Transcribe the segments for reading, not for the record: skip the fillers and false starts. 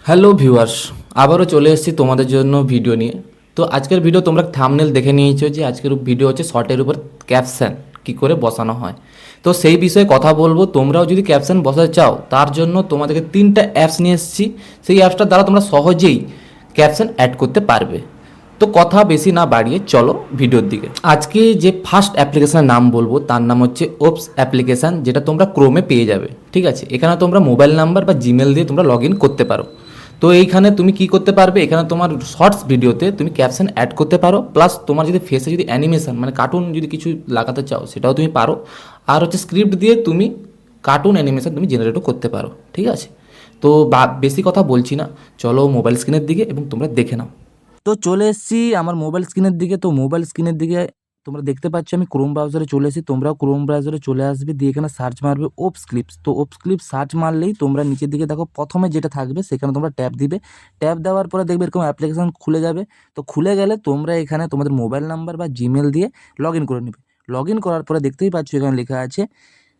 Hello viewers, আবারও চলে এসেছি তোমাদের জন্য ভিডিও নিয়ে। তো আজকের ভিডিও তোমরা থাম্বনেল দেখে নিয়েছো যে আজকের ভিডিও হচ্ছে শর্টের উপর ক্যাপশন কী করে বসানো হয়। তো সেই বিষয়ে কথা বলবো। তোমরাও যদি ক্যাপশন বসাতে চাও তার জন্য তোমাদেরকে 3টা অ্যাপস নিয়ে এসেছি। সেই অ্যাপসটার দ্বারা তোমরা সহজেই ক্যাপশন অ্যাড করতে পারবে। তো কথা বেশি না বাড়িয়ে চলো ভিডিওর দিকে। আজকে যে ফার্স্ট অ্যাপ্লিকেশনের নাম বলবো তার নাম হচ্ছে ওপস অ্যাপ্লিকেশান, যেটা তোমরা ক্রোমে পেয়ে যাবে। ঠিক আছে, এখানে তোমরা মোবাইল নাম্বার বা জিমেল দিয়ে তোমরা লগ ইন করতে পারো। তো এইখানে তুমি কি করতে পারবে, এখানে তোমার শর্টস ভিডিওতে তুমি ক্যাপশন অ্যাড করতে পারো, প্লাস তোমার যদি ফেসে যদি অ্যানিমেশন মানে কার্টুন যদি কিছু লাগাতে চাও সেটাও তুমি পারো। আর হচ্ছে স্ক্রিপ্ট দিয়ে তুমি কার্টুন অ্যানিমেশন তুমি জেনারেটও করতে পারো। ঠিক আছে, তো বেশি কথা বলছি না, চলো মোবাইল স্ক্রিনের দিকে এবং তোমরা দেখে নাও। তো চলে এসেছি আমার মোবাইল স্ক্রিনের দিকে। তো মোবাইল স্ক্রিনের দিকে তোমরা দেখতে পাচ্ছ আমি ক্রোম ব্রাউজারে চলে এসেছি। তোমরাও ক্রোম ব্রাউজারে চলে আসবে, দিয়ে এখানে সার্চ মারবে ওপস ক্লিপস। তো ওপস ক্লিপস সার্চ মারলেই তোমরা নিচের দিকে দেখো প্রথমে যেটা থাকবে সেখানে তোমরা ট্যাপ দিবে। ট্যাপ দেওয়ার পরে দেখবে এরকম অ্যাপ্লিকেশন খুলে যাবে। তো খুলে গেলে তোমরা এখানে তোমাদের মোবাইল নাম্বার বা জিমেল দিয়ে লগ ইন করে নেবে। লগ ইন করার পরে দেখতেই পাচ্ছ এখানে লেখা আছে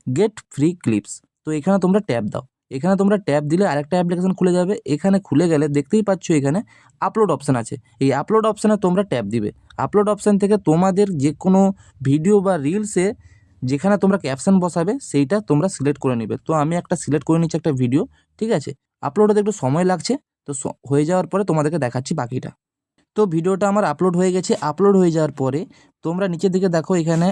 গেট ফ্রি ক্লিপস। তো এখানে তোমরা ট্যাপ দাও। এখানে তোমরা ট্যাপ দিলে আরেকটা অ্যাপ্লিকেশন খুলে যাবে। এখানে খুলে গেলে দেখতেই পাচ্ছ এখানে আপলোড অপশান আছে। এই আপলোড অপশানে তোমরা ট্যাপ দিবে। আপলোড অপশান থেকে তোমাদের যে কোনো ভিডিও বা রিলসে যেখানে তোমরা ক্যাপশন বসাবে সেইটা তোমরা সিলেক্ট করে নেবে। তো আমি একটা সিলেক্ট করে নিচ্ছি একটা ভিডিও। ঠিক আছে, আপলোড হতে একটু সময় লাগছে। তো হয়ে যাওয়ার পরে তোমাদেরকে দেখাচ্ছি বাকিটা। তো ভিডিওটা আমার আপলোড হয়ে গেছে। আপলোড হয়ে যাওয়ার পরে তোমরা নিচের দিকে দেখো এখানে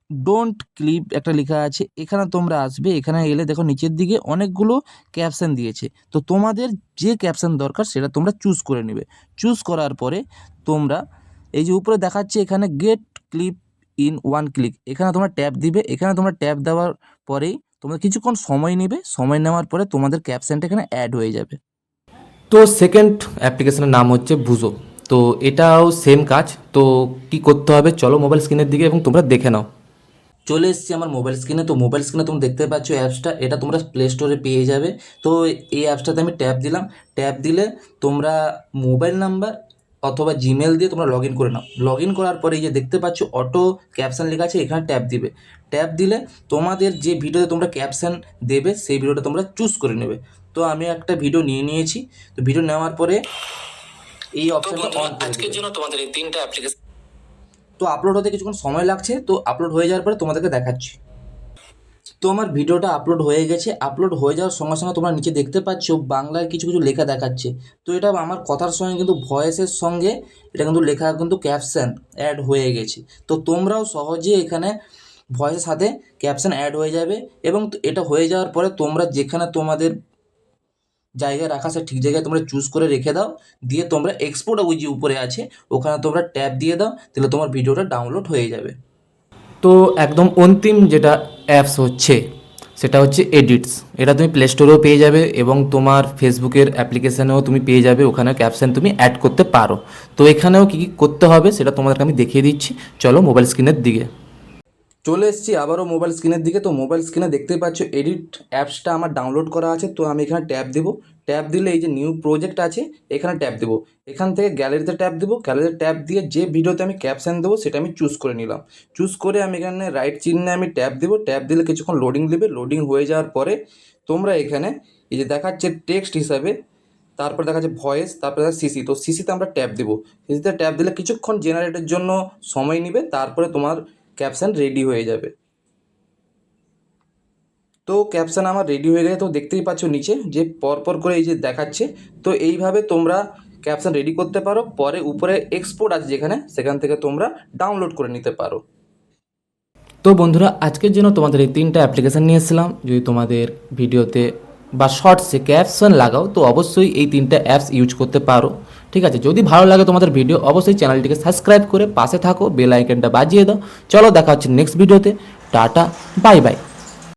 ডোন্ট ক্লিপ একটা লেখা আছে। এখানে তোমরা আসবে, এখানে এলে দেখো নিচের দিকে অনেকগুলো ক্যাপশন দিয়েছে। তো তোমাদের যে ক্যাপশন দরকার সেটা তোমরা চুজ করে নেবে। চুজ করার পরে তোমরা এই যে উপরে দেখাচ্ছে এখানে get clip in one click, এখানে তোমরা ট্যাপ দিবে। এখানে তোমরা ট্যাপ দেওয়ার পরেই তোমরা কিছুক্ষণ সময় নেবে। সময় নেওয়ার পরে তোমাদের ক্যাপশনটা এখানে অ্যাড হয়ে যাবে। তো সেকেন্ড অ্যাপ্লিকেশনের নাম হচ্ছে বুজো। তো এটাও সেম কাজ। তো কি করতে হবে চলো মোবাইল স্ক্রিনের দিকে এবং তোমরা দেখে নাও। চলে এসেছি আমার মোবাইল স্ক্রিনে। তো মোবাইল স্ক্রিনে তোমরা দেখতে পাচ্ছ অ্যাপসটা, এটা তোমরা প্লে স্টোরে পেয়ে যাবে। তো এই অ্যাপসটাতে আমি ট্যাপ দিলাম। ট্যাপ দিলে তোমরা মোবাইল নাম্বার অথবা জিমেল দিয়ে তোমরা লগ ইন করে নাও। লগ ইন করার পরে এই যে দেখতে পাচ্ছ অটো ক্যাপশন লেখা আছে, এখানে ট্যাপ দিবে। ট্যাপ দিলে তোমাদের যে ভিডিওতে তোমরা ক্যাপশন দেবে সেই ভিডিওটা তোমরা চুজ করে নেবে। তো আমি একটা ভিডিও নিয়ে নিয়েছি। তো ভিডিও নেওয়ার পরে এই অপশনটা অন করে আজকের জন্য তোমাদের এই 3টা অ্যাপ্লিকেশন। তো আপলোড হতে কিছুক্ষণ সময় লাগছে। তো আপলোড হয়ে যাওয়ার পরে তোমাদেরকে দেখাচ্ছি। তো আমার ভিডিওটা আপলোড হয়ে গেছে। আপলোড হয়ে যাওয়ার সঙ্গে সঙ্গে তোমরা নিচে দেখতে পাচ্ছ বাংলায় কিছু কিছু লেখা দেখাচ্ছে। তো এটা আমার কথার সঙ্গে কিন্তু ভয়েসের সঙ্গে এটা কিন্তু লেখা কিন্তু ক্যাপশন অ্যাড হয়ে গেছে। তো তোমরাও সহজে এখানে ভয়েসের সাথে ক্যাপশন অ্যাড হয়ে যাবে। এবং এটা হয়ে যাওয়ার পরে তোমরা যেখানে তোমাদের জায়গায় রাখা সে ঠিক জায়গায় তোমরা চুজ করে রেখে দাও। দিয়ে তোমরা এক্সপোর্ট ওই যে উপরে আছে ওখানে তোমরা ট্যাপ দিয়ে দাও, তাহলে তোমার ভিডিওটা ডাউনলোড হয়ে যাবে। তো একদম অন্তিম যেটা অ্যাপস হচ্ছে সেটা হচ্ছে এডিটস। এটা তুমি প্লে স্টোরেও পেয়ে যাবে এবং তোমার ফেসবুকের অ্যাপ্লিকেশানেও তুমি পেয়ে যাবে। ওখানে ক্যাপশন তুমি অ্যাড করতে পারো। তো এখানেও কী কী করতে হবে সেটা তোমাদেরকে আমি দেখিয়ে দিচ্ছি। চলো মোবাইল স্ক্রিনের দিকে। চলে এসেছি আবারও মোবাইল স্ক্রিনের দিকে। তো মোবাইল স্ক্রিনে দেখতেই পাচ্ছ এডিট অ্যাপসটা আমার ডাউনলোড করা আছে। তো আমি এখানে ট্যাপ দেবো। ট্যাপ দিলে এই যে নিউ প্রজেক্ট আছে এখানে ট্যাপ দেবো। এখান থেকে গ্যালারিতে ট্যাপ দেবো। গ্যালারিতে ট্যাপ দিয়ে যে ভিডিওতে আমি ক্যাপশন দেবো সেটা আমি চুজ করে নিলাম। চুজ করে আমি এখানে রাইট চিহ্নে আমি ট্যাপ দেবো। ট্যাপ দিলে কিছুক্ষণ লোডিং দেবে। লোডিং হয়ে যাওয়ার পরে তোমরা এখানে এই যে দেখাচ্ছে টেক্সট হিসাবে, তারপর দেখা যাচ্ছে ভয়েস, তারপরে দেখা সিসি। তো সিসিতে আমরা ট্যাপ দেবো। সিসিতে ট্যাপ দিলে কিছুক্ষণ জেনারেটের জন্য সময় নেবে, তারপরে তোমার ক্যাপশন রেডি হয়ে যাবে। তো ক্যাপশন আমার রেডি হয়ে গেছে। তো দেখতেই পাচ্ছ নিচে যে পরপর করে এই যে দেখাচ্ছে। তো এইভাবে তোমরা ক্যাপশন রেডি করতে পারো। পরে উপরে এক্সপোর্ট আছে যেখানে, সেখান থেকে তোমরা ডাউনলোড করে নিতে পারো। তো বন্ধুরা আজকের জন্য তোমাদের এই 3টা অ্যাপ্লিকেশান নিয়ে এসেছিলাম। যদি তোমাদের ভিডিওতে বা শর্টসে ক্যাপশন লাগাও তো অবশ্যই এই 3টা অ্যাপস ইউজ করতে পারো। ঠিক আছে, যদি ভালো লাগে তোমাদের ভিডিও অবশ্যই চ্যানেলটিকে সাবস্ক্রাইব করে পাশে থাকো, বেল আইকনটা বাজিয়ে দাও। চলো দেখা হচ্ছে নেক্সট ভিডিওতে। Tata, bye bye.